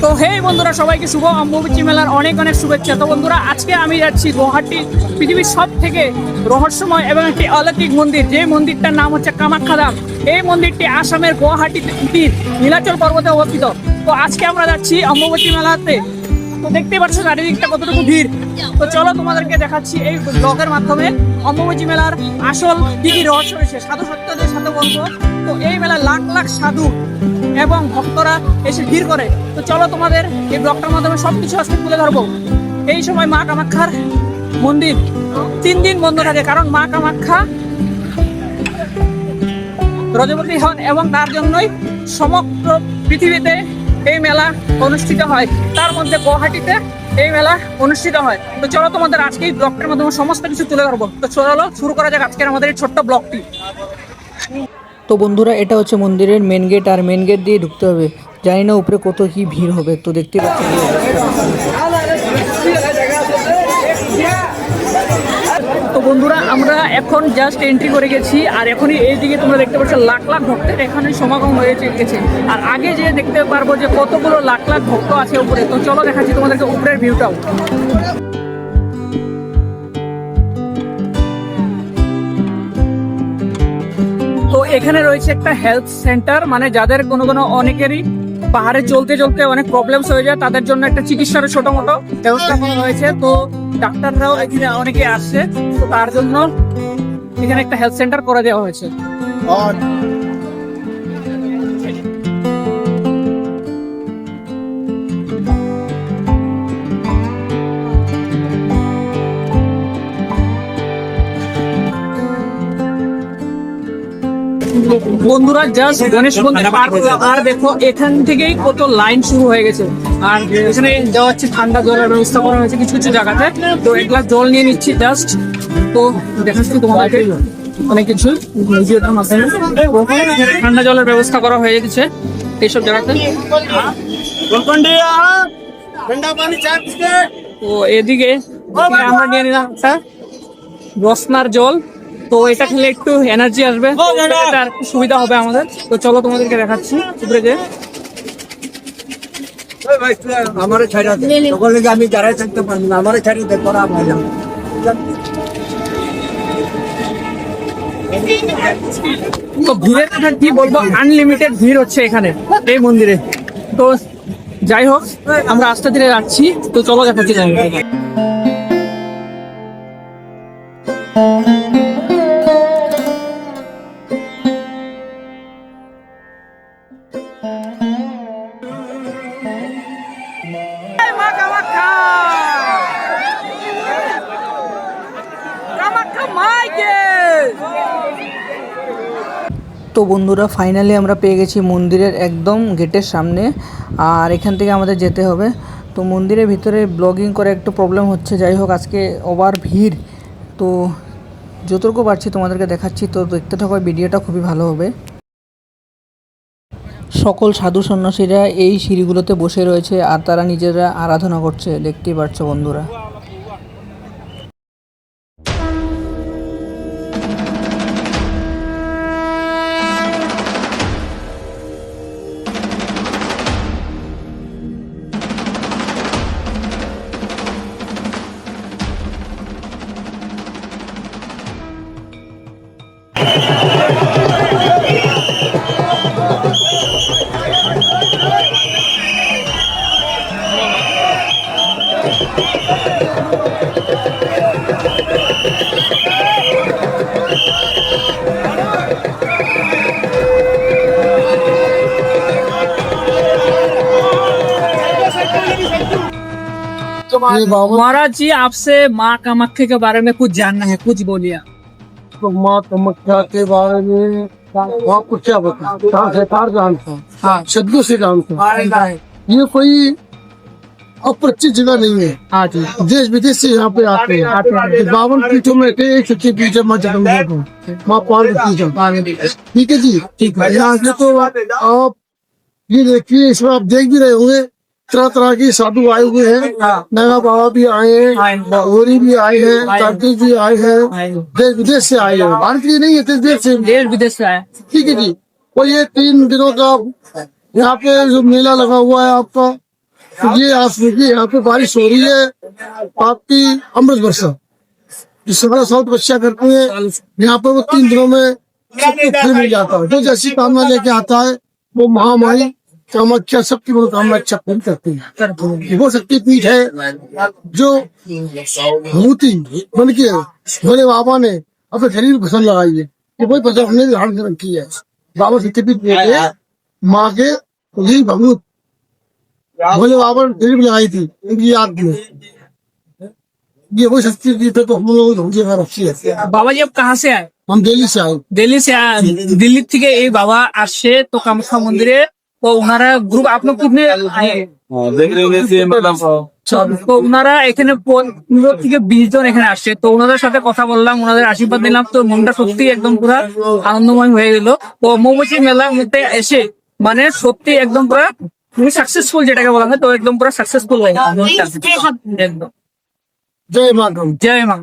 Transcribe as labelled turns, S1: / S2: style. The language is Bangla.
S1: তো হেই বন্ধুরা, সবাইকে শুভ অম্বুবাচী মেলার অনেক অনেক শুভেচ্ছা। তো বন্ধুরা, আজকে আমি যাচ্ছি গুয়াহাটি, পৃথিবীর সব থেকে রহস্যময় এবং একটি অলৌকিক মন্দির, যে মন্দিরটার নাম হচ্ছে কামাখ্যা ধাম। এই মন্দিরটি আসামের গুয়াহাটির নীলাচল পর্বতে অবস্থিত। তো আজকে আমরা যাচ্ছি অম্বুবাচী মেলাতে। তো দেখতেই পাচ্ছ চারিদিকটা কতটুকু ভিড়। তো চলো তোমাদেরকে দেখাচ্ছি এই ব্লগের মাধ্যমে অম্বুবাচী মেলার আসল কি কি রহস্য রয়েছে, সাধু সত্যদের সাথে বলবো। তো এই মেলায় লাখ লাখ সাধু এবং ভক্তরা এসে ভিড় করে। তো চলো তোমাদের এই ব্লগটার মাধ্যমে সবকিছু আজকে তুলে ধরবো। এই সময় মা কামাখ্যার মন্দির 3 দিন বন্ধ থাকে, কারণ মা কামাখ্যা রজবতী হন এবং তার জন্যই সমগ্র পৃথিবীতে এই মেলা অনুষ্ঠিত হয়। তার মধ্যে গুয়াহাটিতে এই মেলা অনুষ্ঠিত হয়। তো চলো তোমাদের আজকে এই ব্লগটার মাধ্যমে সমস্ত কিছু তুলে ধরবো। তো চলো শুরু করা যাক আজকের আমাদের এই ছোট্ট ব্লগটি।
S2: তো বন্ধুরা, এটা হচ্ছে মন্দিরের মেন গেট, আর মেন গেট দিয়ে ঢুকতে হবে। জানি না উপরে কত কি ভিড় হবে, তো দেখতে পাচ্ছি।
S1: তো বন্ধুরা, আমরা এখন জাস্ট এন্ট্রি করে গেছি, আর এখনই এইদিকে তোমরা দেখতে পাচ্ছ লাখ লাখ ভক্তের এখানে সমাগম হয়ে গেছে। আর আগে যে দেখতে পারবো যে কতগুলো লাখ লাখ ভক্ত আছে উপরে। তো চলো দেখাচ্ছি তোমাদেরকে উপরের ভিউটাও। তো এখানে রয়েছে একটা হেলথ সেন্টার, মানে যাদের কোনো অনেকেরই পাহাড়ে চলতে চলতে অনেক প্রবলেমস হয়ে যায়, তাদের জন্য একটা চিকিৎসার ছোট মোটো ব্যবস্থা করা হয়েছে। তো ডাক্তাররাও এখানে অনেকে আসছে, তো তার জন্য এখানে একটা হেলথ সেন্টার করে দেওয়া হয়েছে। বন্ধুরা, জাস্ট গণেশ মন্দির পার করলাম, আর দেখো এখান থেকেই কত লাইন শুরু হয়ে গেছে। আর এখানে দেওয়া হচ্ছে ঠান্ডা জলের ব্যবস্থা করা হয়েছে কিছু কিছু জায়গাতে। তো এক গ্লাস জল নিয়ে নিচ্ছি জাস্ট। তো দেখাচ্ছি তোমাদেরকে অনেক কিছু ভিডিওটার মাধ্যমে। ঠান্ডা জলের ব্যবস্থা করা হয়ে গেছে এইসব জায়গাতে। তো এদিকে আমরা নিয়ে নিলাম একটা রসনার জল। তো এটা খেলে একটু এনার্জি আসবে, এটা আর সুবিধা হবে আমাদের। তো চলো তোমাদেরকে দেখাচ্ছি উপরে যে
S3: আমার ছাড়া আমি দাঁড়ায় থাকতে পারবো না, আমার ছাড়িয়ে দেখো
S1: তো ভিড়ের কথা কি বলবো, আনলিমিটেড ভিড় হচ্ছে এখানে এই মন্দিরে। তো যাই হোক, আমরা আস্তে ধীরে যাচ্ছি। তো চলো দেখাচ্ছি জায়গাটা।
S2: তো বন্ধুরা, ফাইনালি আমরা পেয়ে গেছি মন্দিরের একদম গেটের সামনে, আর এখান থেকে আমাদের যেতে হবে। তো মন্দিরের ভিতরে ব্লগিং করে একটু প্রবলেম হচ্ছে। যাই হোক, আজকে ওভার ভিড়, তো যতটুকু পারছি তোমাদেরকে দেখাচ্ছি। তো দেখতে থাকো, ভিডিওটা খুবই ভালো হবে। সকল সাধু সন্ন্যাসীরা এই সিঁড়িগুলোতে বসে রয়েছে, আর তারা নিজেরা আরাধনা করছে, দেখতেই পাচ্ছ বন্ধুরা।
S1: महाराज जी, आपसे माँ कामाख्या के बारे में कुछ जानना है, कुछ बोलिए।
S3: तो माँ कामाख्या के बारे में आपको क्या बताऊं, कहाँ से कहाँ जानता हूँ,
S1: हाँ
S3: सदगुरु से जानता हूँ। ये कोई अपरिचित जगह नहीं है।
S1: हाँ जी,
S3: देश विदेश से यहाँ पे आते हैं। 52 पीठों में से एक सच्ची पीठ है माँ जगन्नाथ माँ पार्वती जी। ठीक है जी,
S1: ठीक है।
S3: यहाँ से तो आप ये देखिए, इसमें आप देख भी रहे होंगे, तरह तरह के साधु आए हुए हैं। नगा बाबा भी आए हैं, गौरी भी आए हैं, कार्तिक भी आए हैं, देश विदेश से आए हैं। भारत के नहीं है, देश
S1: विदेश से आए।
S3: ठीक है जी। और ये 3 दिनों का यहाँ पे जो मेला लगा हुआ है आपका, तो ये आप देखिए यहाँ पे बारिश हो रही है आपकी अमृत वर्षा, जिससे बड़ा साउथ बच्चा करते हैं। यहाँ पर वो 3 दिनों में सबको फल मिल जाता है। जो जैसी कामना लेके आता है वो महामारी कामाख्या सबकी मनोकामना अच्छा पूर्ण करती है। वो शक्तिपीठ है जो मूर्ति बन के भोले बाबा ने अपने शरीर में पसंद लगाई है। ये कोई पसंद हमने भी धारण कर रखी है। बाबा शक्तिपीठ के माँ के यही भगवत भोले बाबा ने शरीर में लगाई थी इनकी याद में। ये वो शक्तिपीठ है तो हम लोग ढूंढे कर रखी है।
S1: বাবা জি, আপ কাহা সে আয়?
S3: हम दिल्ली से आए।
S1: দিল্লি সে দিল্লি থেকে এই বাবা আসছে তো কামাখ্যা মন্দিরে। তো ওনারা গ্রুপ আপনার কিতনে আয়ে?
S4: देख रहे होंगे सेम मतलब
S1: তো ওনারা এখানে 15 থেকে 20 জন এখানে আসছে। তো ওনাদের সাথে কথা বললাম, ওনাদের আশীর্বাদ নিলাম। তো মনটা সত্যি একদম পুরা আনন্দময় হয়ে গেল। তো অম্বুবাচী মেলার মধ্যে এসে মানে সত্যি একদম পুরা সাকসেসফুল যেটাকে বলা হয়, তো একদম পুরা সাকসেসফুল হয়ে গেল একদম।
S3: जय माता।
S1: জয় মা।